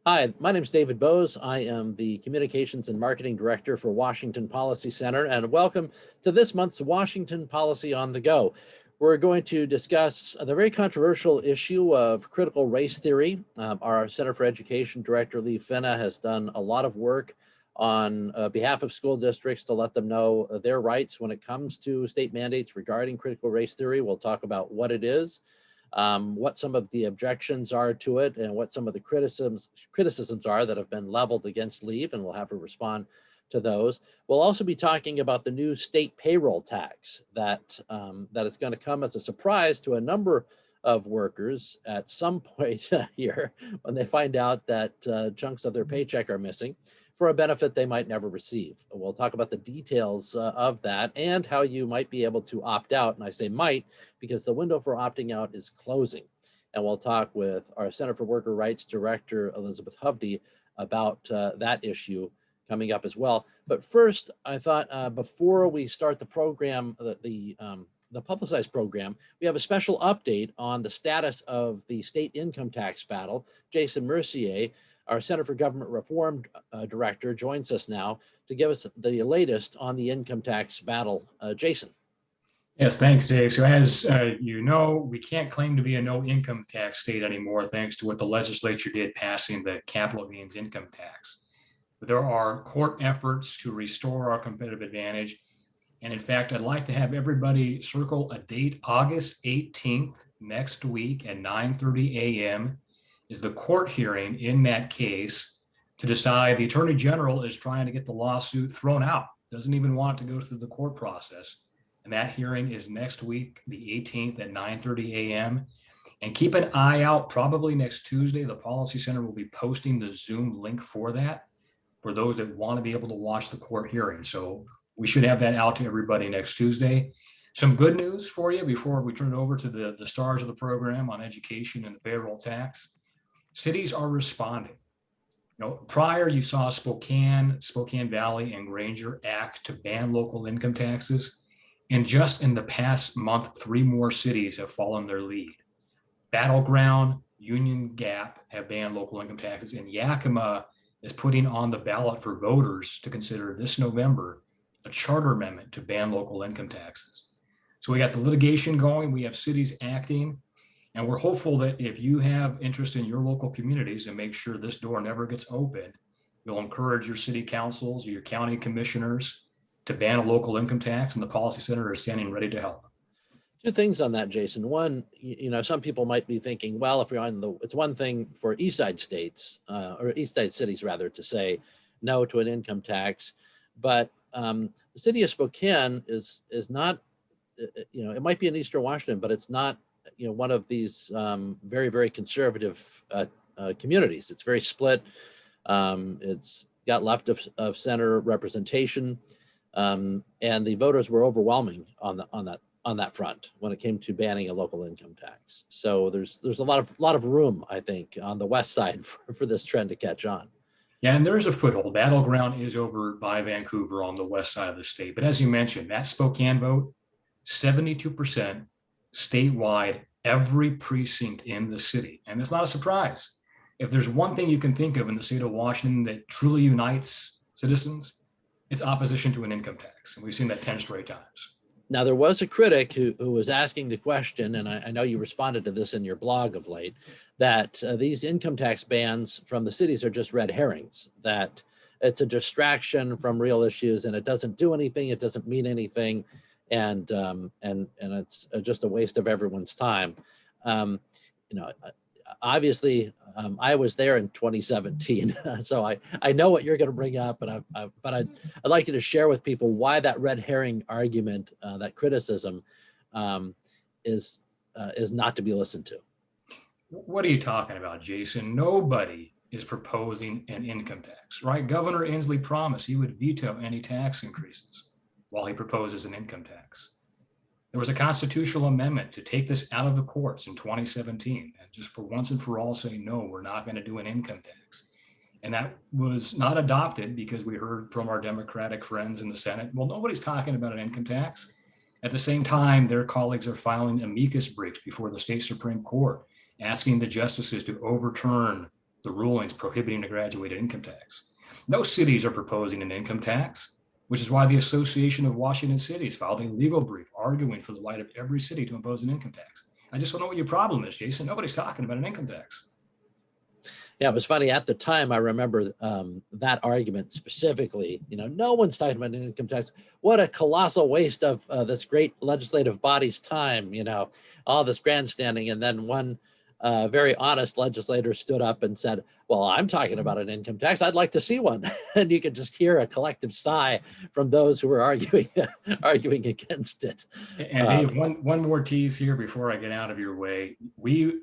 Hi, my name is David Bose. I am the Communications and Marketing Director for Washington Policy Center, and welcome to this month's Washington Policy on the Go. We're going to discuss the very controversial issue of critical race theory. Our Center for Education Director Liv Finne has done a lot of work on behalf of school districts to let them know their rights when it comes to state mandates regarding critical race theory. We'll talk about what it is, what some of the objections are to it, and what some of the criticisms are that have been leveled against Liv, and we'll have her respond to those. We'll also be talking about the new state payroll tax that is going to come as a surprise to a number of workers at some point here when they find out that chunks of their paycheck are missing for a benefit they might never receive. We'll talk about the details of that and how you might be able to opt out. And I say might because the window for opting out is closing. And we'll talk with our Center for Worker Rights Director, Elizabeth Hovde, about that issue coming up as well. But first, I thought before we start the program, the publicized program, we have a special update on the status of the state income tax battle. Jason Mercier, our Center for Government Reform Director, joins us now to give us the latest on the income tax battle. Jason. Yes, thanks, Dave. So as you know, we can't claim to be a no income tax state anymore, thanks to what the legislature did passing the capital gains income tax. But there are court efforts to restore our competitive advantage. And in fact, I'd like to have everybody circle a date. August 18th, next week at 9:30 a.m. is the court hearing in that case to decide. The Attorney General is trying to get the lawsuit thrown out, doesn't even want to go through the court process. And that hearing is next week, the 18th at 9:30 a.m. And keep an eye out, probably next Tuesday, the Policy Center will be posting the Zoom link for that, for those that want to be able to watch the court hearing. So we should have that out to everybody next Tuesday. Some good news for you before we turn it over to the stars of the program on education and the payroll tax. Cities are responding. Prior you saw Spokane Valley, and Granger act to ban local income taxes. And just in the past month, 3 more cities have followed their lead. Battleground, Union Gap have banned local income taxes, and Yakima is putting on the ballot for voters to consider this November a charter amendment to ban local income taxes. So we got the litigation going, we have cities acting, and we're hopeful that if you have interest in your local communities and make sure this door never gets open, you'll encourage your city councils or your county commissioners to ban a local income tax, and the Policy Center is standing ready to help. 2 things on that, Jason. One, some people might be thinking, well, if you're it's one thing for East Side states or East Side cities rather to say no to an income tax, but the city of Spokane is not, it might be in Eastern Washington, but it's not, one of these very, very conservative communities. It's very split. It's got left of center representation. And the voters were overwhelming on that front when it came to banning a local income tax. So there's a lot of room, I think, on the west side for this trend to catch on. Yeah, and there's a foothold. Battleground is over by Vancouver on the west side of the state. But as you mentioned, that Spokane vote, 72% statewide, every precinct in the city. And it's not a surprise. If there's one thing you can think of in the state of Washington that truly unites citizens, it's opposition to an income tax. And we've seen that 10 straight times. Now, there was a critic who was asking the question, and I know you responded to this in your blog of late, that these income tax bans from the cities are just red herrings, that it's a distraction from real issues and it doesn't do anything, it doesn't mean anything, and it's just a waste of everyone's time. Obviously, I was there in 2017, so I know what you're going to bring up, but I'd like you to share with people why that red herring argument, that criticism, is not to be listened to. What are you talking about, Jason? Nobody is proposing an income tax, right? Governor Inslee promised he would veto any tax increases while he proposes an income tax. There was a constitutional amendment to take this out of the courts in 2017 and just for once and for all say, no, we're not going to do an income tax. And that was not adopted because we heard from our Democratic friends in the Senate, well, nobody's talking about an income tax. At the same time, their colleagues are filing amicus briefs before the state Supreme Court, asking the justices to overturn the rulings prohibiting a graduated income tax. No cities are proposing an income tax, which is why the Association of Washington Cities filed a legal brief arguing for the right of every city to impose an income tax. I just don't know what your problem is, Jason. Nobody's talking about an income tax. Yeah, it was funny at the time. I remember that argument specifically. No one's talking about an income tax. What a colossal waste of this great legislative body's time. All this grandstanding, and then one very honest legislator stood up and said, "Well, I'm talking about an income tax. I'd like to see one." And you could just hear a collective sigh from those who were arguing against it. And Dave, one more tease here before I get out of your way.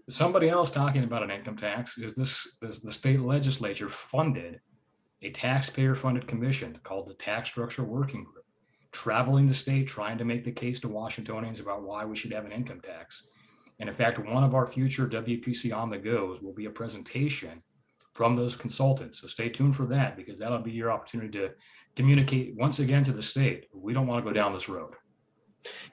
Somebody else talking about an income tax is the state legislature funded a taxpayer-funded commission called the Tax Structure Working Group, traveling the state, trying to make the case to Washingtonians about why we should have an income tax. And in fact, one of our future WPC on the goes will be a presentation from those consultants. So stay tuned for that, because that'll be your opportunity to communicate once again to the state. We don't want to go down this road.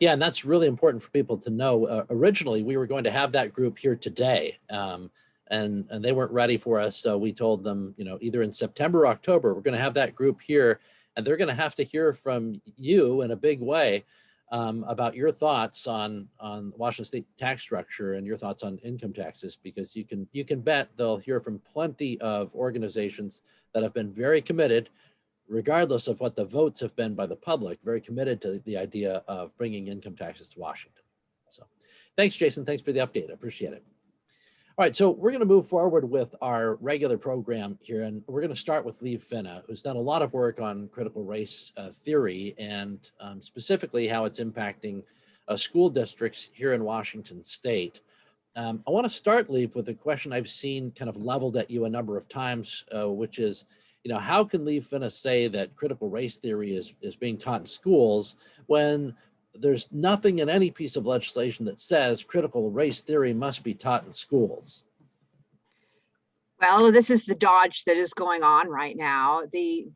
Yeah, and that's really important for people to know. Originally, we were going to have that group here today, and they weren't ready for us. So we told them, either in September or October, we're going to have that group here, and they're going to have to hear from you in a big way about your thoughts on Washington state tax structure and your thoughts on income taxes, because you can bet they'll hear from plenty of organizations that have been very committed, regardless of what the votes have been by the public, very committed to the idea of bringing income taxes to Washington. So thanks, Jason. Thanks for the update. I appreciate it. All right, so we're going to move forward with our regular program here, and we're going to start with Liv Finne, who's done a lot of work on critical race theory and specifically how it's impacting school districts here in Washington state. I want to start, Liv, with a question I've seen kind of leveled at you a number of times, which is, how can Liv Finne say that critical race theory is being taught in schools when there's nothing in any piece of legislation that says critical race theory must be taught in schools? Well, this is the dodge that is going on right now. The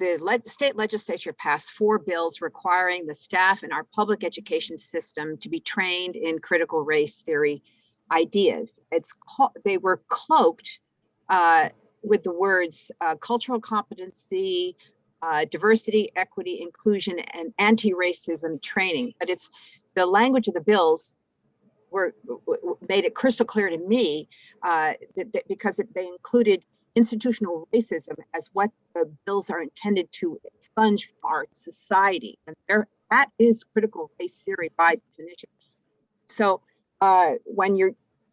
state legislature passed 4 bills requiring the staff in our public education system to be trained in critical race theory ideas. They were cloaked with the words cultural competency, diversity, equity, inclusion, and anti-racism training. But it's the language of the bills made it crystal clear to me because they included institutional racism as what the bills are intended to expunge from our society. And that is critical race theory by definition. So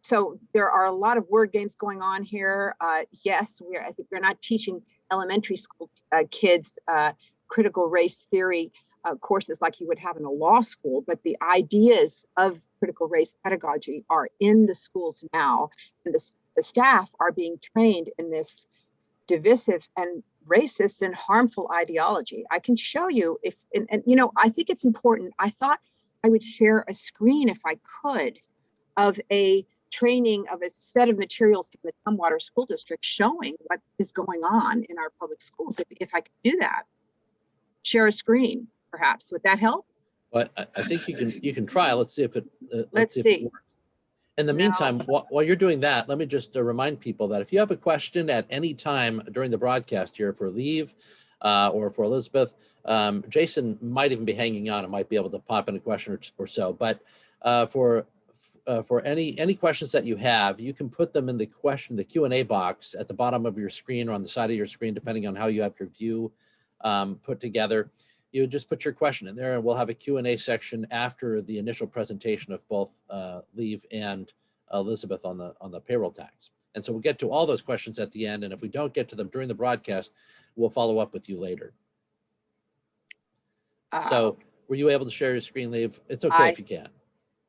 so there are a lot of word games going on here. Yes, I think we're not teaching elementary school kids critical race theory courses like you would have in a law school, but the ideas of critical race pedagogy are in the schools now, and the staff are being trained in this divisive and racist and harmful ideology. I can show you I think it's important. I thought I would share a screen, if I could, of a training of a set of materials from the Tumwater School District showing what is going on in our public schools. If I could do that, share a screen, perhaps. Would that help? Well, I think you can try. Let's see if it let's see. If it works. In the meantime, while you're doing that, let me just remind people that if you have a question at any time during the broadcast here for Liv or for Elizabeth, Jason might even be hanging on and might be able to pop in a question or so. But for any questions that you have, you can put them in the Q&A box at the bottom of your screen or on the side of your screen, depending on how you have your view put together. You just put your question in there, and we'll have a Q&A section after the initial presentation of both Liv and Elizabeth on the payroll tax. And so we'll get to all those questions at the end, and if we don't get to them during the broadcast, we'll follow up with you later. So were you able to share your screen, Liv? It's okay if you can't.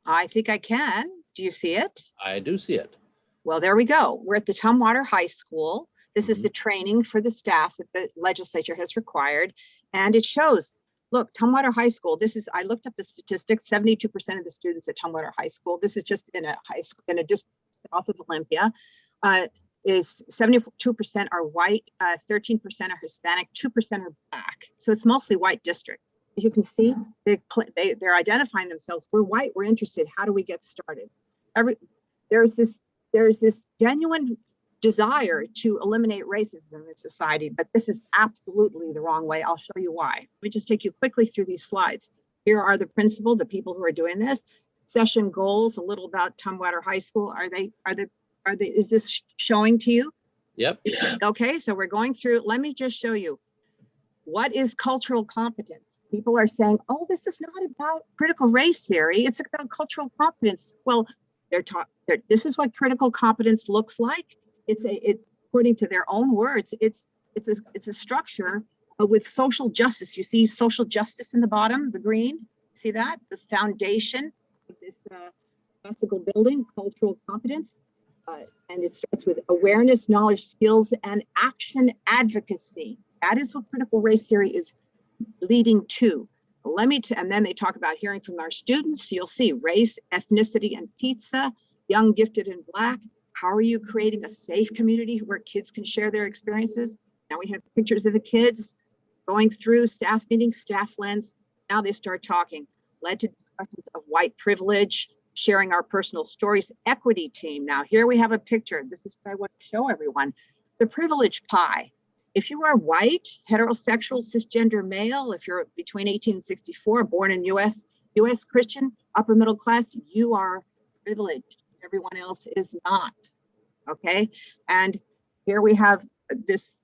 I think I can. Do you see it? I do see it. Well, there we go. We're at the Tumwater High School. This is the training for the staff that the legislature has required. And it shows, look, Tumwater High School, I looked up the statistics, 72% of the students at Tumwater High School, this is just in a high school, in a district south of Olympia, is 72% are white, 13% are Hispanic, 2% are Black. So it's mostly white district. As you can see, they're identifying themselves. We're white, we're interested. How do we get started? There's this genuine desire to eliminate racism in society, but this is absolutely the wrong way. I'll show you why. Let me just take you quickly through these slides. Here are the principal, the people who are doing this. Session goals, a little about Tumwater High School. Is this showing to you? Yep. Okay, so we're going through, let me just show you. What is cultural competence? People are saying, oh, this is not about critical race theory, it's about cultural competence. Well, this is what critical competence looks like. It's according to their own words, it's a structure with social justice. You see social justice in the bottom, the green, see that? This foundation of this classical building, cultural competence. And it starts with awareness, knowledge, skills, and action advocacy. That is what critical race theory is leading to. And then they talk about hearing from our students. You'll see race, ethnicity, and pizza, young, gifted, and Black. How are you creating a safe community where kids can share their experiences? Now we have pictures of the kids going through staff meetings, staff lens. Now they start talking, led to discussions of white privilege, sharing our personal stories, equity team. Now here we have a picture. This is what I want to show everyone. The privilege pie. If you are white, heterosexual, cisgender male, if you're between 18 and 64, born in US Christian, upper middle class, you are privileged. Everyone else is not, okay? And here we have this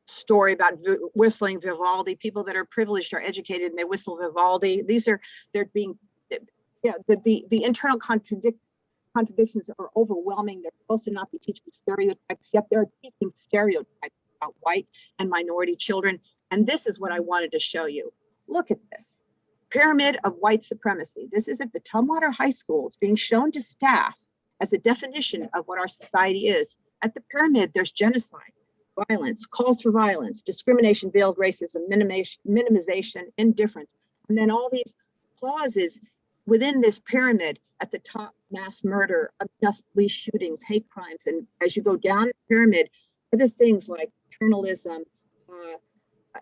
story about whistling Vivaldi. People that are privileged are educated and they whistle Vivaldi. They're being, the internal contradictions are overwhelming. They're supposed to not be teaching stereotypes, yet they're teaching stereotypes about white and minority children. And this is what I wanted to show you. Look at this. Pyramid of white supremacy. This is at the Tumwater High School. It's being shown to staff as a definition of what our society is. At the pyramid, there's genocide, violence, calls for violence, discrimination, veiled racism, minimization, indifference. And then all these clauses within this pyramid at the top: mass murder, unjust police shootings, hate crimes. And as you go down the pyramid, other things like paternalism,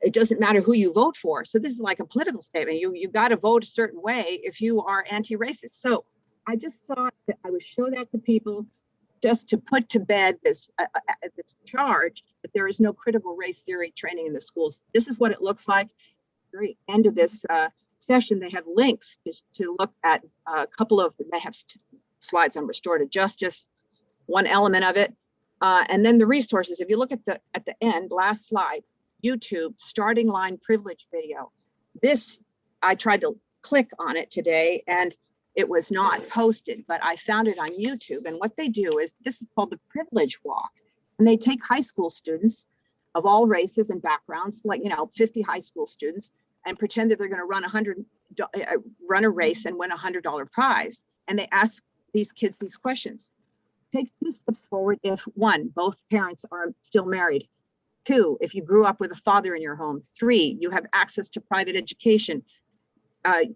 it doesn't matter who you vote for. So this is like a political statement. You got to vote a certain way if you are anti-racist. So I just thought that I would show that to people just to put to bed this charge that there is no critical race theory training in the schools. This is what it looks like. At the very end of this session, they have links to look at a couple of, they have slides on restorative justice, one element of it. And then the resources. If you look at the end, last slide, YouTube starting line privilege video. This, I tried to click on it today and it was not posted, but I found it on YouTube. And what they do is, this is called the privilege walk. And they take high school students of all races and backgrounds, like, 50 high school students, and pretend that they're going to run a race and win $100 prize. And they ask these kids these questions. Take 2 steps forward if 1, both parents are still married. 2, if you grew up with a father in your home. 3, you have access to private education.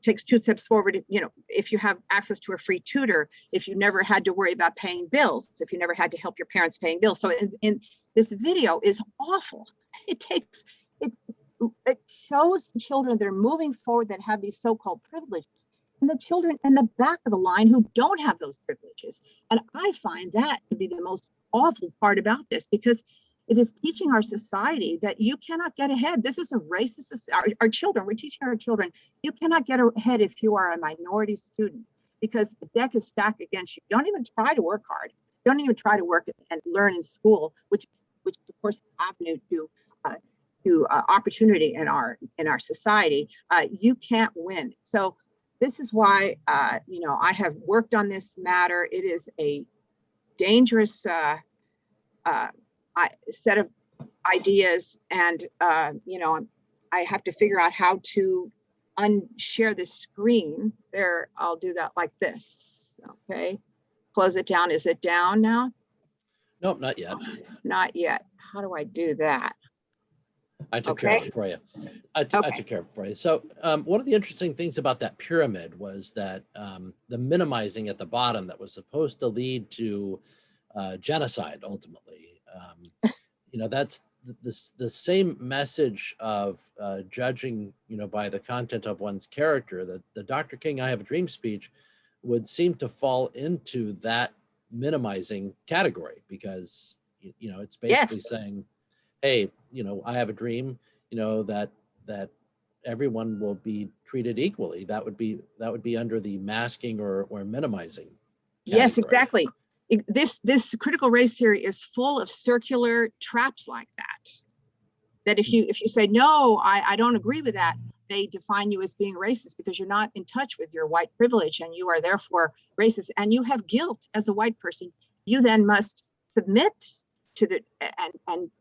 Takes 2 steps forward, if you have access to a free tutor, if you never had to worry about paying bills, if you never had to help your parents paying bills. So in this video is awful. It shows the children that are moving forward that have these so-called privileges, and the children in the back of the line who don't have those privileges. And I find that to be the most awful part about this, because it is teaching our society that you cannot get ahead. This is a racist, our children, we're teaching our children, you cannot get ahead if you are a minority student, because the deck is stacked against you. Don't even try to work hard. Don't even try to work and learn in school, which of course is an avenue to opportunity in our society. You can't win. So this is why, I have worked on this matter. It is a dangerous set of ideas, and I have to figure out how to unshare the screen there. I'll do that like this. Okay, close it down. Is it down now? Nope, not yet. Not yet. How do I do that? I took care of it for you. I took care of it for you. So one of the interesting things about that pyramid was that the minimizing at the bottom that was supposed to lead to genocide ultimately. That's the same message of judging, by the content of one's character. That the Dr. King I Have a Dream speech would seem to fall into that minimizing category, because It's basically Yes. saying, hey, I have a dream, that everyone will be treated equally. That would be under the masking or minimizing Yes, category. exactly. This critical race theory is full of circular traps like that. That if you say, no, I don't agree with that, they define you as being racist because you're not in touch with your white privilege and you are therefore racist and you have guilt as a white person. You then must submit to the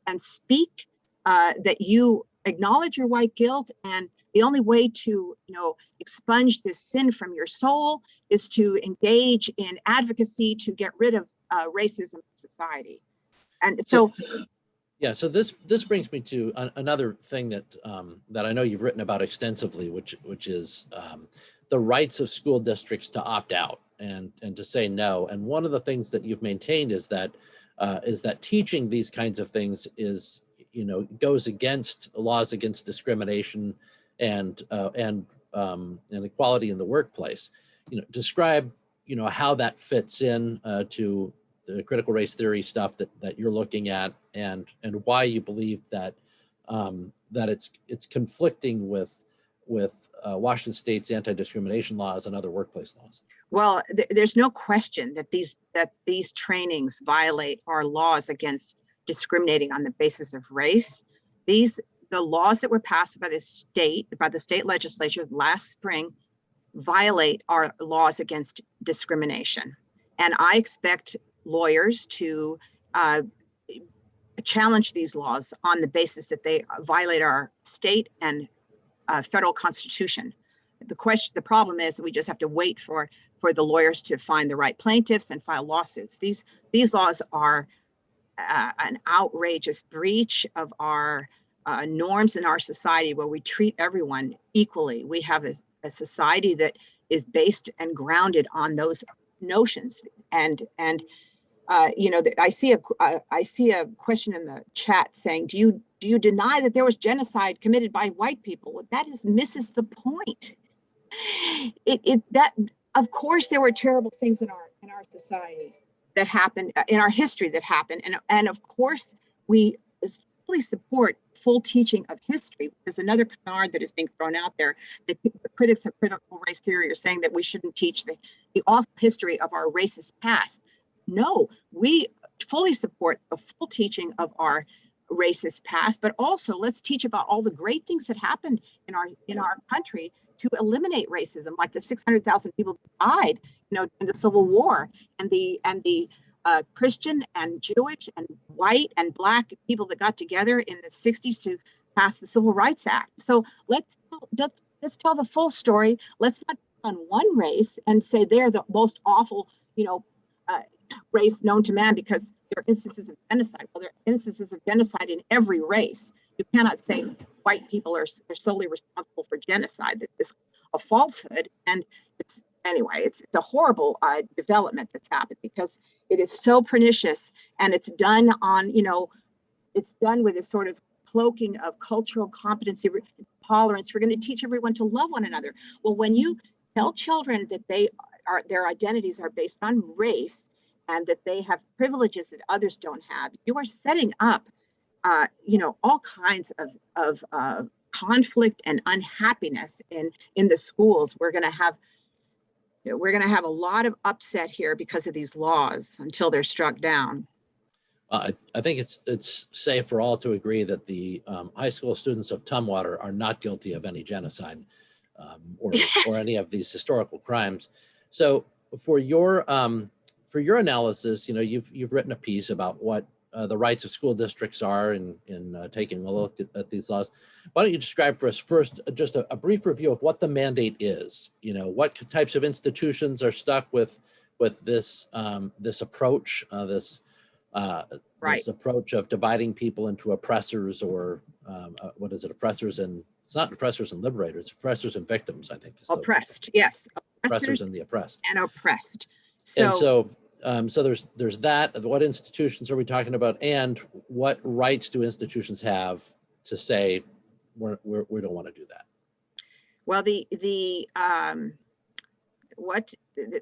and speak that you acknowledge your white guilt, and the only way to expunge this sin from your soul is to engage in advocacy to get rid of racism in society. And so yeah, so this brings me to another thing that I know you've written about extensively, which is the rights of school districts to opt out and to say no. And one of the things that you've maintained is that teaching these kinds of things is goes against laws against discrimination and equality in the workplace. Describe how that fits in to the critical race theory stuff that you're looking at, and why you believe that it's conflicting with Washington State's anti-discrimination laws and other workplace laws. Well, there's no question that these trainings violate our laws against discriminating on the basis of race. The laws that were passed by the state legislature last spring violate our laws against discrimination. And I expect lawyers to challenge these laws on the basis that they violate our state and federal constitution. The problem is that we just have to wait for the lawyers to find the right plaintiffs and file lawsuits. These laws are an outrageous breach of our norms in our society, where we treat everyone equally. We have a society that is based and grounded on those notions. And I see a question in the chat saying, do you deny that there was genocide committed by white people? Well, that misses the point. That of course there were terrible things in our society that happened, in our history that happened, and of course we fully support full teaching of history. There's another canard that is being thrown out there that the critics of critical race theory are saying that we shouldn't teach the awful history of our racist past. No, we fully support a full teaching of our racist past, but also let's teach about all the great things that happened in our country to eliminate racism, like the 600,000 people who died, in the Civil War, and the Christian and Jewish and white and Black people that got together in the 60s to pass the Civil Rights Act. So let's tell the full story. Let's not on one race and say they're the most awful, race known to man because there are instances of genocide. Well, there are instances of genocide in every race. You cannot say white people are solely responsible for genocide. That is a falsehood. And it's a horrible development that's happened because it is so pernicious, and it's done on, it's done with this sort of cloaking of cultural competency, tolerance. We're going to teach everyone to love one another. Well, when you tell children that their identities are based on race and that they have privileges that others don't have, you are setting up all kinds of conflict and unhappiness in the schools. We're going to have a lot of upset here because of these laws until they're struck down. I think it's safe for all to agree that the high school students of Tumwater are not guilty of any genocide or any of these historical crimes. So for your analysis, you've written a piece about what the rights of school districts are in taking a look at these laws. Why don't you describe for us first just a brief review of what the mandate is? What types of institutions are stuck with this this approach, this approach of dividing people into oppressors, or what is it? Oppressors and it's not oppressors and liberators. Oppressors and victims, I think. Oppressed, yes. Oppressors and the oppressed. And oppressed. So there's that. What institutions are we talking about, and what rights do institutions have to say we don't want to do that? Well,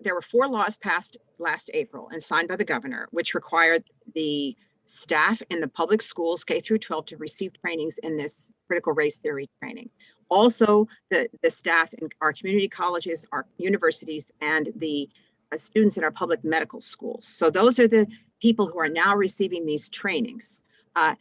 there were 4 laws passed last April and signed by the governor, which required the staff in the public schools, K through 12, to receive trainings in this critical race theory training. Also, the staff in our community colleges, our universities, and the students in our public medical schools. So those are the people who are now receiving these trainings. And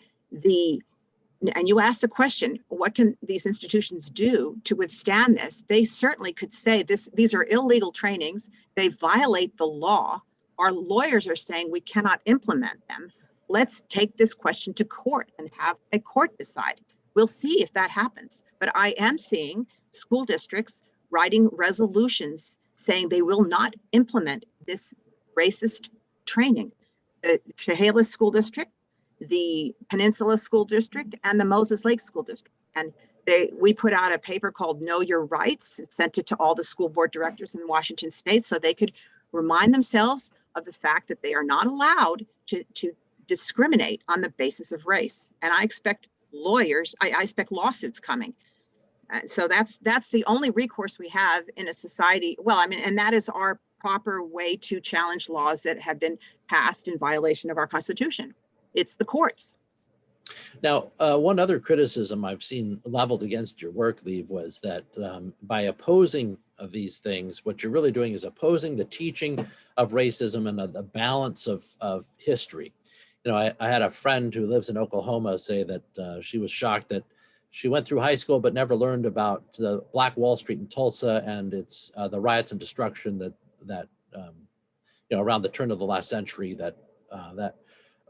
you asked the question, what can these institutions do to withstand this? They certainly could say these are illegal trainings. They violate the law. Our lawyers are saying we cannot implement them. Let's take this question to court and have a court decide. We'll see if that happens. But I am seeing school districts writing resolutions saying they will not implement this racist training. The Chehalis School District, the Peninsula School District, and the Moses Lake School District. And we put out a paper called Know Your Rights and sent it to all the school board directors in Washington State so they could remind themselves of the fact that they are not allowed to discriminate on the basis of race. And I expect lawyers, I expect lawsuits coming. So that's the only recourse we have in a society. Well, I mean, and that is our proper way to challenge laws that have been passed in violation of our Constitution. It's the courts. Now, one other criticism I've seen leveled against your work, Liv, was that by opposing these things, what you're really doing is opposing the teaching of racism and the balance of history. You know, I had a friend who lives in Oklahoma say that she was shocked that she went through high school but never learned about the Black Wall Street in Tulsa and its the riots and destruction that you know, around the turn of the last century that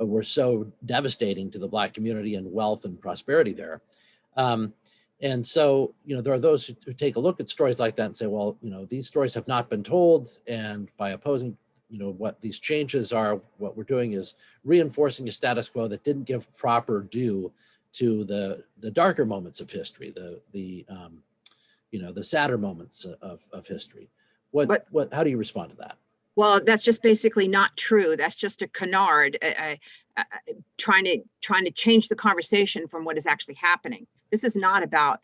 were so devastating to the Black community and wealth and prosperity there. And so, you know, there are those who take a look at stories like that and say, well, you know, these stories have not been told, and by opposing, you know, what these changes are, what we're doing is reinforcing a status quo that didn't give proper due to the darker moments of history, you know, the sadder moments of history. How do you respond to that? Well, that's just basically not true. That's just a canard trying to change the conversation from what is actually happening. This is not about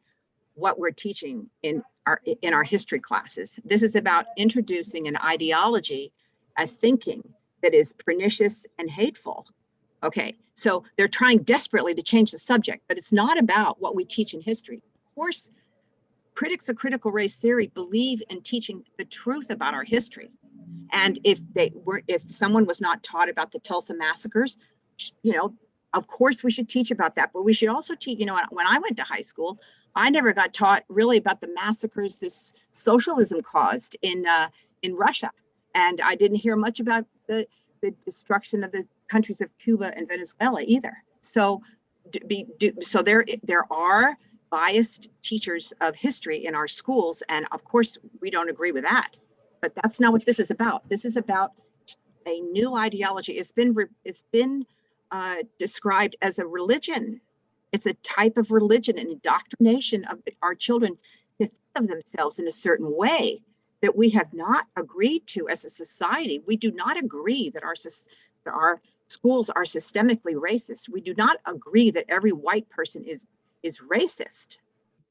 what we're teaching in our history classes. This is about introducing an ideology, a thinking that is pernicious and hateful. Okay, so they're trying desperately to change the subject, but it's not about what we teach in history. Of course, critics of critical race theory believe in teaching the truth about our history. And if someone was not taught about the Tulsa massacres, you know, of course we should teach about that, but we should also teach, you know, when I went to high school, I never got taught really about the massacres this socialism caused in Russia. And I didn't hear much about the destruction of the countries of Cuba and Venezuela either. So there are biased teachers of history in our schools. And of course, we don't agree with that. But that's not what this is about. This is about a new ideology. It's been described as a religion. It's a type of religion, an indoctrination of our children to think of themselves in a certain way that we have not agreed to as a society. We do not agree that our schools are systemically racist. We do not agree that every white person is racist.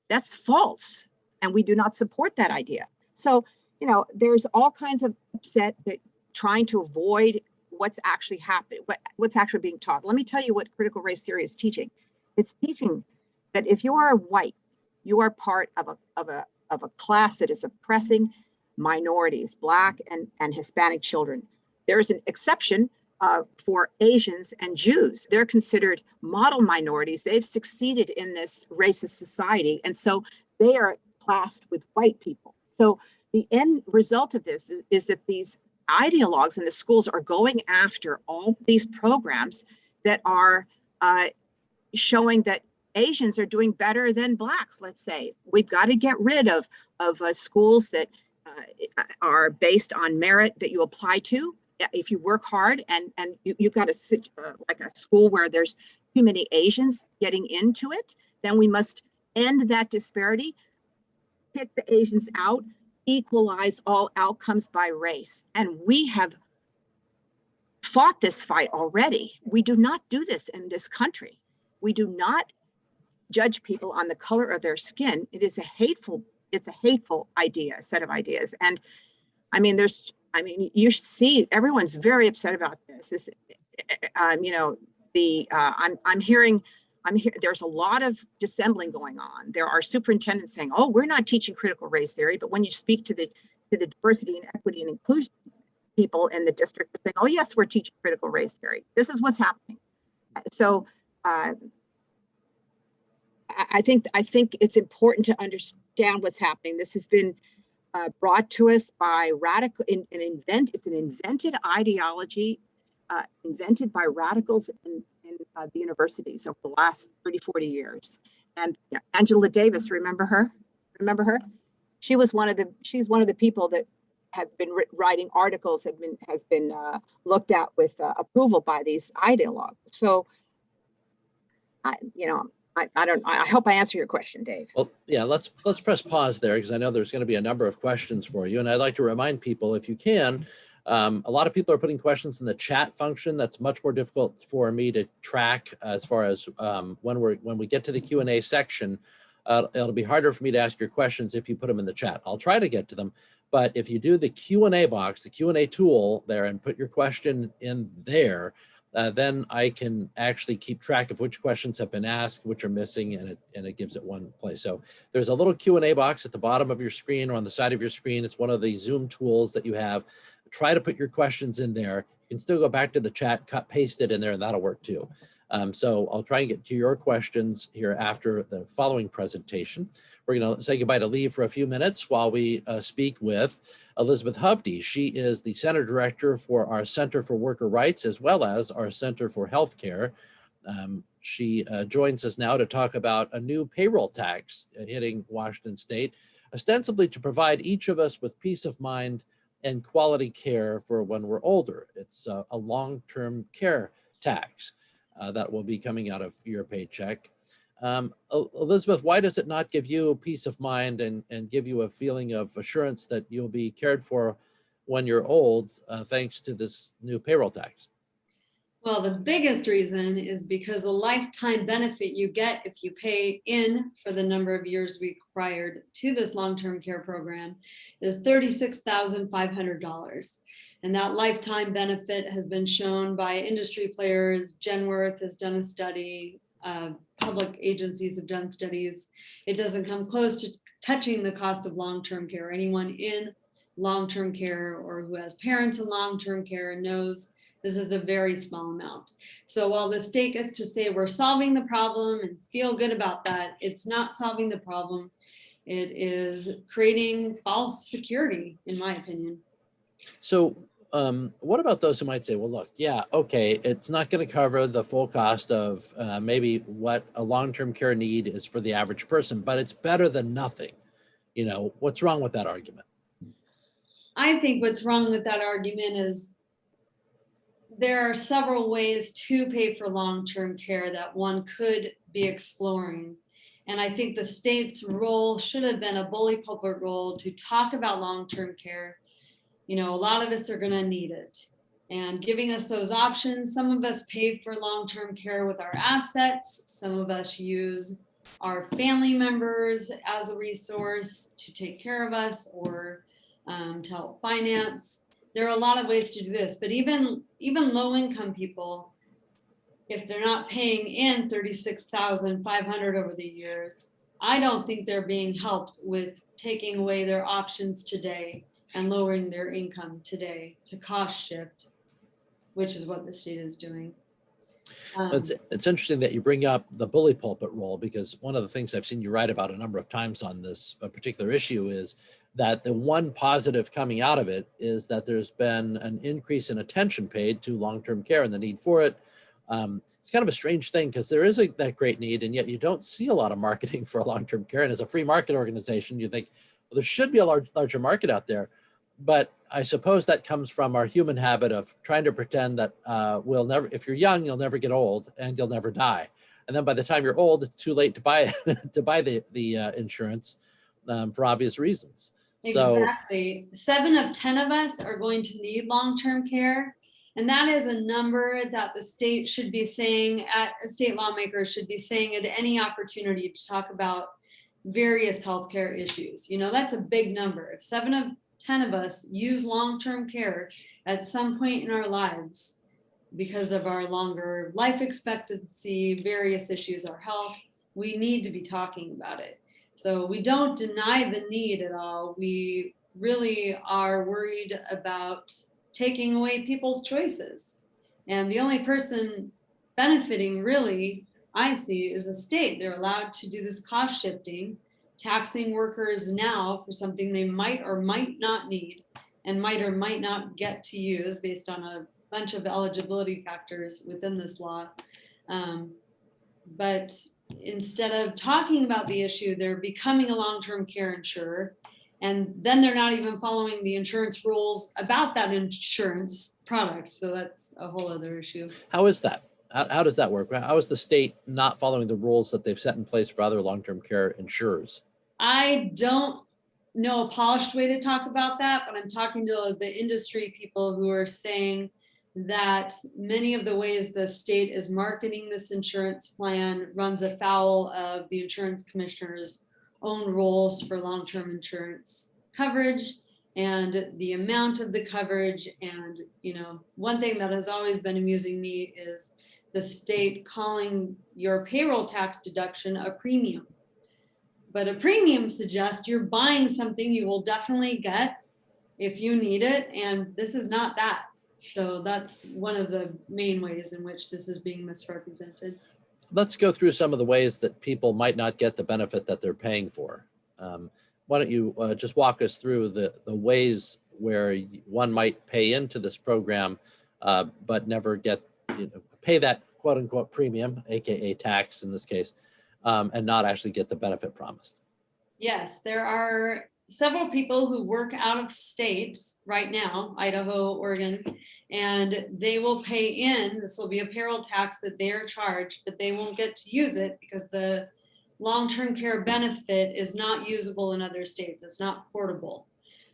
That's false, and we do not support that idea. So, you know, there's all kinds of upset that trying to avoid what's actually happening, what's actually being taught. Let me tell you what critical race theory is teaching. It's teaching that if you are white, you are part of a class that is oppressing minorities, Black and Hispanic children. There is an exception for Asians and Jews. They're considered model minorities. They've succeeded in this racist society, and so they are classed with white people. So the end result of this is that these ideologues in the schools are going after all these programs that are showing that Asians are doing better than Blacks, let's say. We've got to get rid of schools that are based on merit that you apply to. If you work hard and you've got like a school where there's too many Asians getting into it, then we must end that disparity, pick the Asians out, equalize all outcomes by race. And we have fought this fight already. We do not do this in this country. We do not judge people on the color of their skin. It's a hateful idea, a set of ideas. And I mean, you see everyone's very upset about this. You know, I'm hearing there's a lot of dissembling going on. There are superintendents saying, "Oh, we're not teaching critical race theory," but when you speak to the diversity and equity and inclusion people in the district, they're saying, "Oh, yes, we're teaching critical race theory." This is what's happening. So I think it's important to understand what's happening. This has been brought to us by it's an invented ideology invented by radicals in the universities over the last 30, 40 years. And Angela Davis, remember her? She's one of the people that have been writing articles, has been looked at with approval by these ideologues. So, I hope I answer your question, Dave. Well, yeah, let's press pause there, because I know there's going to be a number of questions for you. And I'd like to remind people, if you can, a lot of people are putting questions in the chat function. That's much more difficult for me to track as far as when we get to the Q&A section. It'll be harder for me to ask your questions if you put them in the chat. I'll try to get to them. But if you do the Q&A box, the Q&A tool there, and put your question in there, then I can actually keep track of which questions have been asked, which are missing, and it gives it one place. So there's a little Q&A box at the bottom of your screen or on the side of your screen. It's one of the Zoom tools that you have. Try to put your questions in there. You can still go back to the chat, paste it in there, and that'll work too. So I'll try and get to your questions here after the following presentation. We're going to say goodbye to Liv for a few minutes while we speak with Elizabeth Hovde. She is the Center Director for our Center for Worker Rights, as well as our Center for Healthcare. She joins us now to talk about a new payroll tax hitting Washington State, ostensibly to provide each of us with peace of mind and quality care for when we're older. It's a long-term care tax that will be coming out of your paycheck. Elizabeth, why does it not give you peace of mind and give you a feeling of assurance that you'll be cared for when you're old, thanks to this new payroll tax? Well, the biggest reason is because the lifetime benefit you get if you pay in for the number of years required to this long-term care program is $36,500. And that lifetime benefit has been shown by industry players. Genworth has done a study, public agencies have done studies. It doesn't come close to touching the cost of long-term care. Anyone in long-term care or who has parents in long-term care knows this is a very small amount. So while the state gets to say we're solving the problem and feel good about that, it's not solving the problem. It is creating false security, in my opinion. So what about those who might say, well, look, yeah, okay, it's not going to cover the full cost of maybe what a long-term care need is for the average person, but it's better than nothing. What's wrong with that argument? I think what's wrong with that argument is there are several ways to pay for long-term care that one could be exploring. And I think the state's role should have been a bully pulpit role to talk about long-term care. A lot of us are going to need it. And giving us those options, some of us pay for long-term care with our assets. Some of us use our family members as a resource to take care of us or to help finance. There are a lot of ways to do this, but even low-income people, if they're not paying in $36,500 over the years, I don't think they're being helped with taking away their options today and lowering their income today to cost shift, which is what the state is doing. It's interesting that you bring up the bully pulpit role, because one of the things I've seen you write about a number of times on this particular issue is that the one positive coming out of it is that there's been an increase in attention paid to long-term care and the need for it. It's kind of a strange thing because there is that great need, and yet you don't see a lot of marketing for long-term care. And as a free market organization, you think, well, there should be a larger market out there. But I suppose that comes from our human habit of trying to pretend that if you're young, you'll never get old and you'll never die. And then by the time you're old, it's too late to buy the insurance for obvious reasons. Exactly. 7 of 10 of us are going to need long-term care. And that is a number that the state should be saying, state lawmakers should be saying at any opportunity to talk about various healthcare issues. That's a big number. If 7 of 10 of us use long-term care at some point in our lives, because of our longer life expectancy, various issues, our health, we need to be talking about it. So we don't deny the need at all. We really are worried about taking away people's choices. And the only person benefiting really, I see, is the state. They're allowed to do this cost shifting, taxing workers now for something they might or might not need and might or might not get to use based on a bunch of eligibility factors within this law. But instead of talking about the issue, they're becoming a long-term care insurer. And then they're not even following the insurance rules about that insurance product. So that's a whole other issue. How is that? How does that work? How is the state not following the rules that they've set in place for other long-term care insurers? I don't know a polished way to talk about that, but I'm talking to the industry people who are saying that many of the ways the state is marketing this insurance plan runs afoul of the insurance commissioner's own rules for long-term insurance coverage and the amount of the coverage. And, you know, one thing that has always been amusing me is the state calling your payroll tax deduction a premium. But a premium suggests you're buying something you will definitely get if you need it. And this is not that. So that's one of the main ways in which this is being misrepresented. Let's go through some of the ways that people might not get the benefit that they're paying for. Why don't you just walk us through the ways where one might pay into this program, but never get, pay that quote unquote premium, AKA tax in this case, and not actually get the benefit promised. Yes, there are several people who work out of state right now, Idaho, Oregon, and they will pay in. This will be a payroll tax that they are charged, but they won't get to use it because the long-term care benefit is not usable in other states. It's not portable.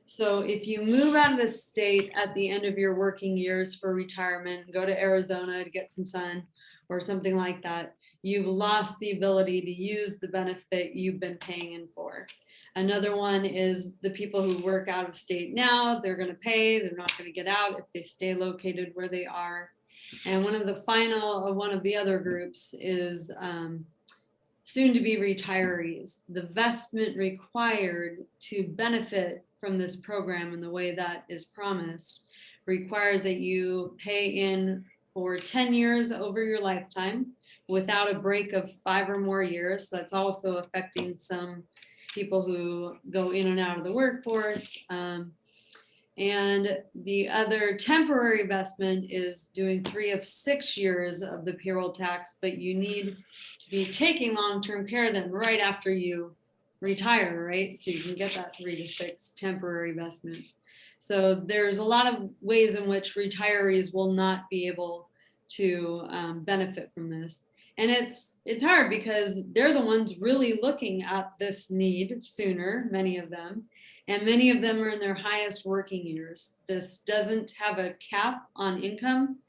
So if you move out of the state at the end of your working years for retirement, go to Arizona to get some sun or something like that, you've lost the ability to use the benefit you've been paying in for. Another one is the people who work out of state now, they're going to pay, they're not going to get out if they stay located where they are. And one of the other groups is soon to be retirees. The vestment required to benefit from this program in the way that is promised requires that you pay in for 10 years over your lifetime without a break of 5 or more years. So that's also affecting some people who go in and out of the workforce. And the other temporary investment is doing 3 of 6 years of the payroll tax, but you need to be taking long-term care then right after you retire, right? So you can get that 3 to 6 temporary investment. So there's a lot of ways in which retirees will not be able to benefit from this. And it's hard because they're the ones really looking at this need sooner, many of them. And many of them are in their highest working years. This doesn't have a cap on income.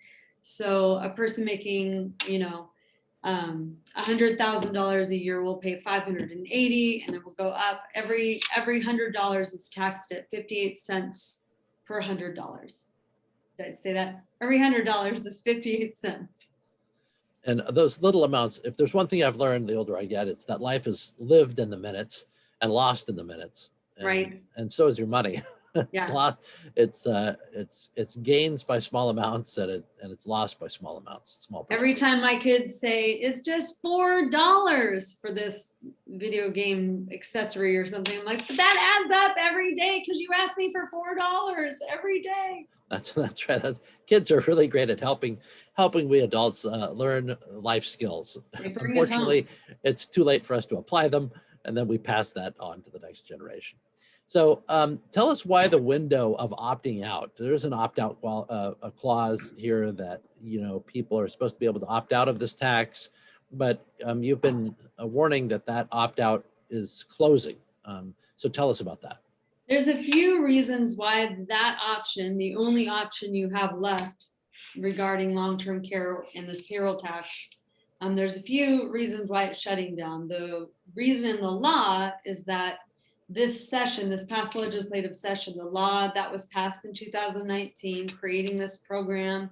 So a person making, $100,000 a year will pay $580, and it will go up. Every $100 is taxed at 58 cents per $100. Did I say that? Every $100 is 58 cents. And those little amounts, if there's one thing I've learned the older I get, it's that life is lived in the minutes and lost in the minutes. Right. And so is your money. Yeah. It's gains by small amounts and it's lost by small amounts. Every time my kids say it's just $4 for this video game accessory or something, I'm like, but that adds up every day because you asked me for $4 every day. That's right. Kids are really great at helping we adults learn life skills. Unfortunately, it's too late for us to apply them, and then we pass that on to the next generation. So tell us why the window of opting out. There's an opt-out a clause here that people are supposed to be able to opt out of this tax, but you've been warning that opt-out is closing. So tell us about that. There's a few reasons why that option, the only option you have left regarding long-term care and this payroll tax, there's a few reasons why it's shutting down. The reason in the law is that this past legislative session, the law that was passed in 2019, creating this program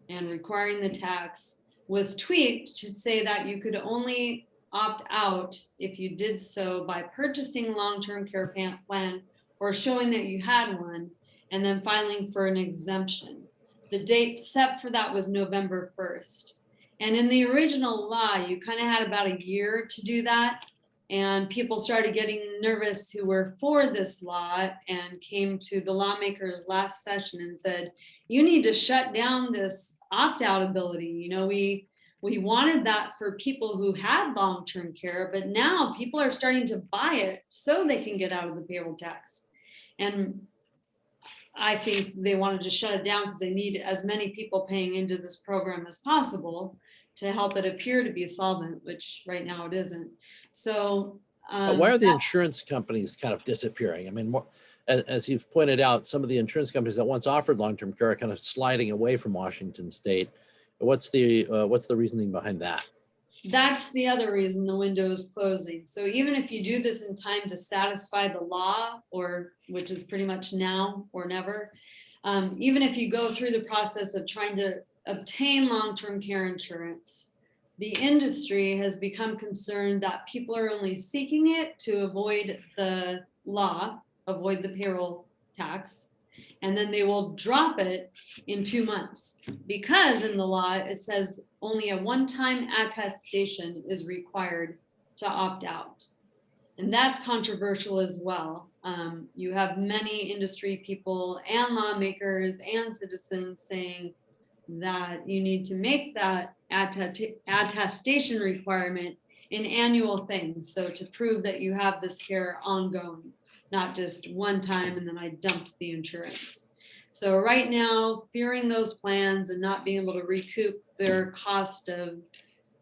and requiring the tax was tweaked to say that you could only opt out if you did so by purchasing long-term care plan or showing that you had one, and then filing for an exemption. The date set for that was November 1st. And in the original law, you kind of had about a year to do that. And people started getting nervous who were for this law and came to the lawmakers last session and said, you need to shut down this opt-out ability. You know, we wanted that for people who had long-term care, but now people are starting to buy it so they can get out of the payroll tax. And I think they wanted to shut it down because they need as many people paying into this program as possible to help it appear to be solvent, which right now it isn't. So but why are the insurance companies kind of disappearing? I mean, more, as you've pointed out, some of the insurance companies that once offered long-term care are kind of sliding away from Washington State. What's the reasoning behind that? That's the other reason the window is closing. So even if you do this in time to satisfy the law, or which is pretty much now or never, even if you go through the process of trying to obtain long-term care insurance, the industry has become concerned that people are only seeking it to avoid the law, avoid the payroll tax, and then they will drop it in 2 months, because in the law, it says only a one-time attestation is required to opt out. And that's controversial as well. You have many industry people and lawmakers and citizens saying that you need to make that attestation requirement an annual thing. So to prove that you have this care ongoing, not just one time and then I dumped the insurance. So right now, fearing those plans and not being able to recoup their cost of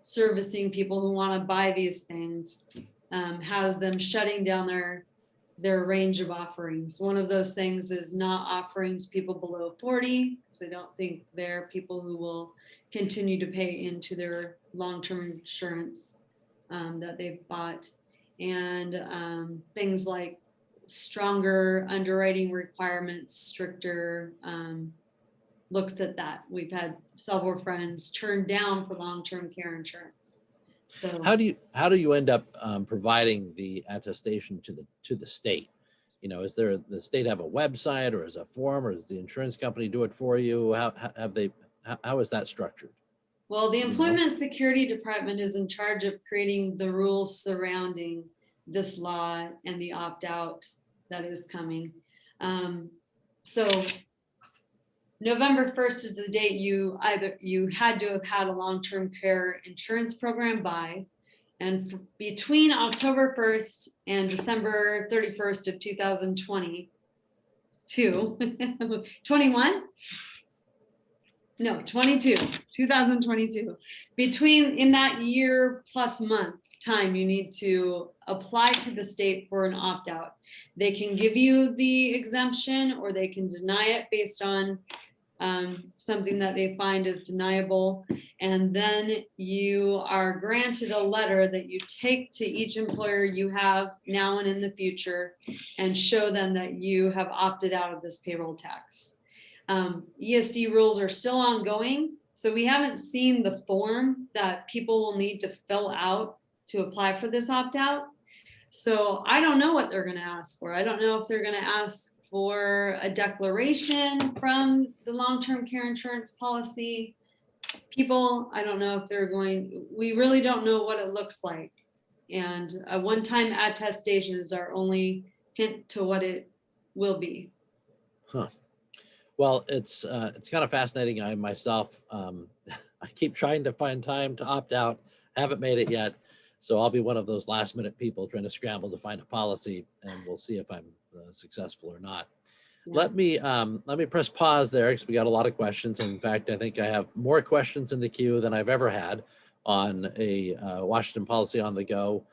servicing people who want to buy these things has them shutting down their range of offerings. One of those things is not offering to people below 40, because they don't think they're people who will continue to pay into their long-term insurance that they've bought. And things like stronger underwriting requirements, stricter looks at that. We've had several friends turned down for long-term care insurance. So how do you end up providing the attestation to the state? You know, is there, the state have a website, or is a form, or does the insurance company do it for you? How is that structured? well, the Employment Security Department is in charge of creating the rules surrounding this law and the opt-out that is coming. So November 1st is the date you had to have had a long-term care insurance program by, and between October 1st and December 31st of 2022, 2022, in that year plus month time, you need to apply to the state for an opt-out. They can give you the exemption, or they can deny it based on something that they find is deniable. And then you are granted a letter that you take to each employer you have now and in the future and show them that you have opted out of this payroll tax. ESD rules are still ongoing, so we haven't seen the form that people will need to fill out to apply for this opt-out. So I don't know what they're going to ask for. I don't know if they're going to ask for a declaration from the long-term care insurance policy people. I don't know if they're going, we really don't know what it looks like. And a one-time attestation is our only hint to what it will be. Huh. Well, it's kind of fascinating. I myself, I keep trying to find time to opt out. Haven't made it yet. So I'll be one of those last minute people trying to scramble to find a policy, and we'll see if I'm successful or not. Yeah. Let me press pause there, because we got a lot of questions. In fact, I think I have more questions in the queue than I've ever had on a Washington Policy on the Go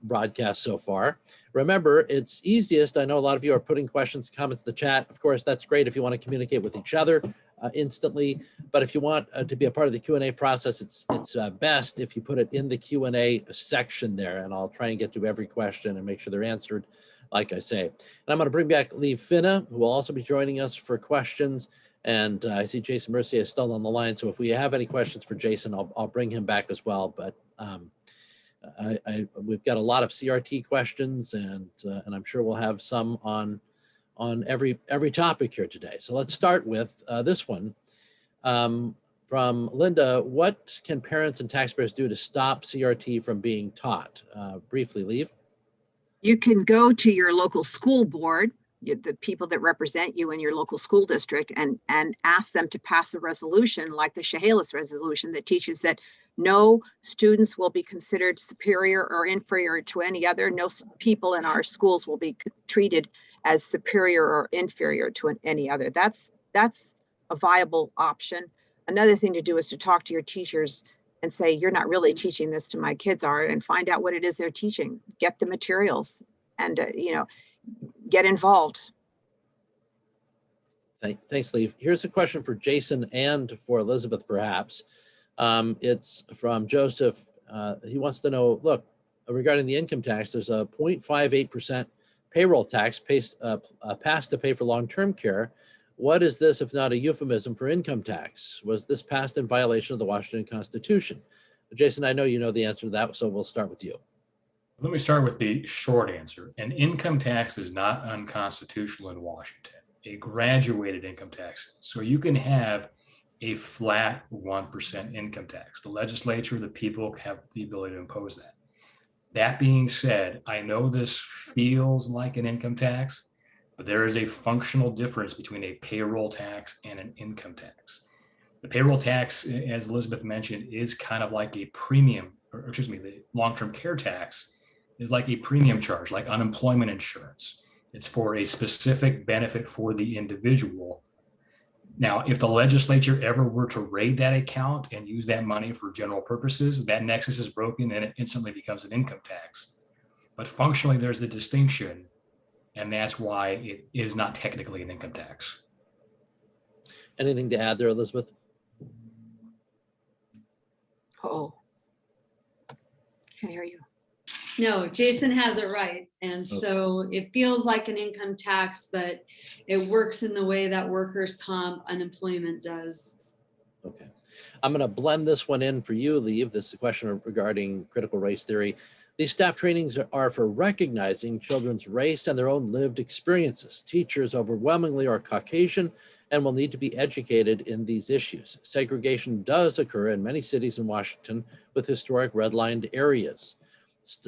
broadcast so far. Remember, it's easiest. I know a lot of you are putting questions, comments in the chat. Of course, that's great if you want to communicate with each other instantly. But if you want to be a part of the Q&A process, it's best if you put it in the Q&A section there, and I'll try and get to every question and make sure they're answered, like I say. And I'm going to bring back Liv Finne, who will also be joining us for questions. And I see Jason Mercier is still on the line. So if we have any questions for Jason, I'll bring him back as well. But we've got a lot of CRT questions, and I'm sure we'll have some on every topic here today. So let's start with this one from Linda. What can parents and taxpayers do to stop CRT from being taught? Briefly, Liv. You can go to your local school board, the people that represent you in your local school district, and ask them to pass a resolution like the Chehalis resolution that teaches that no students will be considered superior or inferior to any other. No people in our schools will be treated as superior or inferior to any other. That's a viable option. Another thing to do is to talk to your teachers and say, you're not really teaching this to my kids, and find out what it is they're teaching. Get the materials and, get involved. Thanks, Liv. Here's a question for Jason and for Elizabeth, perhaps. It's from Joseph. He wants to know, look, regarding the income tax, there's a 0.58% payroll tax passed to pay for long-term care. What is this if not a euphemism for income tax? Was this passed in violation of the Washington Constitution? Jason, I know you know the answer to that, so we'll start with you. Let me start with the short answer. An income tax is not unconstitutional in Washington, a graduated income tax. So you can have a flat 1% income tax. The legislature, the people have the ability to impose that. That being said, I know this feels like an income tax, but there is a functional difference between a payroll tax and an income tax. The payroll tax, as Elizabeth mentioned, is kind of like a premium, or excuse me, the long-term care tax is like a premium charge, like unemployment insurance. It's for a specific benefit for the individual. Now, if the legislature ever were to raid that account and use that money for general purposes, that nexus is broken and it instantly becomes an income tax. But functionally, there's a distinction, and that's why it is not technically an income tax. Anything to add there, Elizabeth? Oh, can't hear you. No, Jason has it right. And so it feels like an income tax, but it works in the way that workers' comp unemployment does. Okay. I'm going to blend this one in for you, Liv. This is a question regarding critical race theory. These staff trainings are for recognizing children's race and their own lived experiences. Teachers overwhelmingly are Caucasian and will need to be educated in these issues. Segregation does occur in many cities in Washington with historic redlined areas.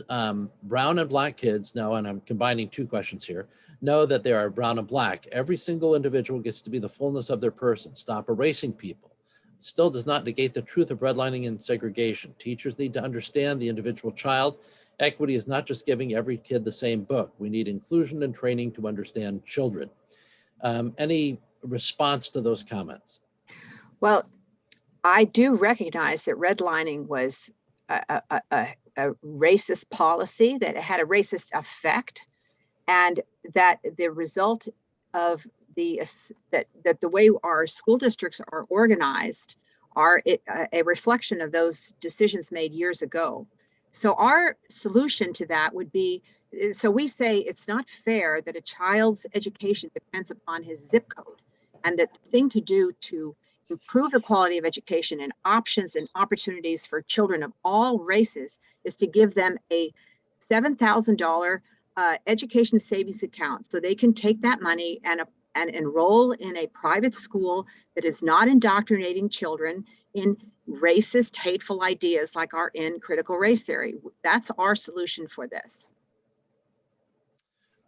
Brown and black kids know, and I'm combining two questions here, know that they are brown and black. Every single individual gets to be the fullness of their person. Stop erasing people. Still does not negate the truth of redlining and segregation. Teachers need to understand the individual child. Equity is not just giving every kid the same book. We need inclusion and training to understand children. Any response to those comments? Well, I do recognize that redlining was a racist policy, that it had a racist effect, and that the result of that the way our school districts are organized are a reflection of those decisions made years ago. So our solution to that would be, so we say it's not fair that a child's education depends upon his zip code, and that the thing to do to improve the quality of education and options and opportunities for children of all races is to give them a $7,000 education savings account, so they can take that money and enroll in a private school that is not indoctrinating children in racist, hateful ideas like are in critical race theory. That's our solution for this.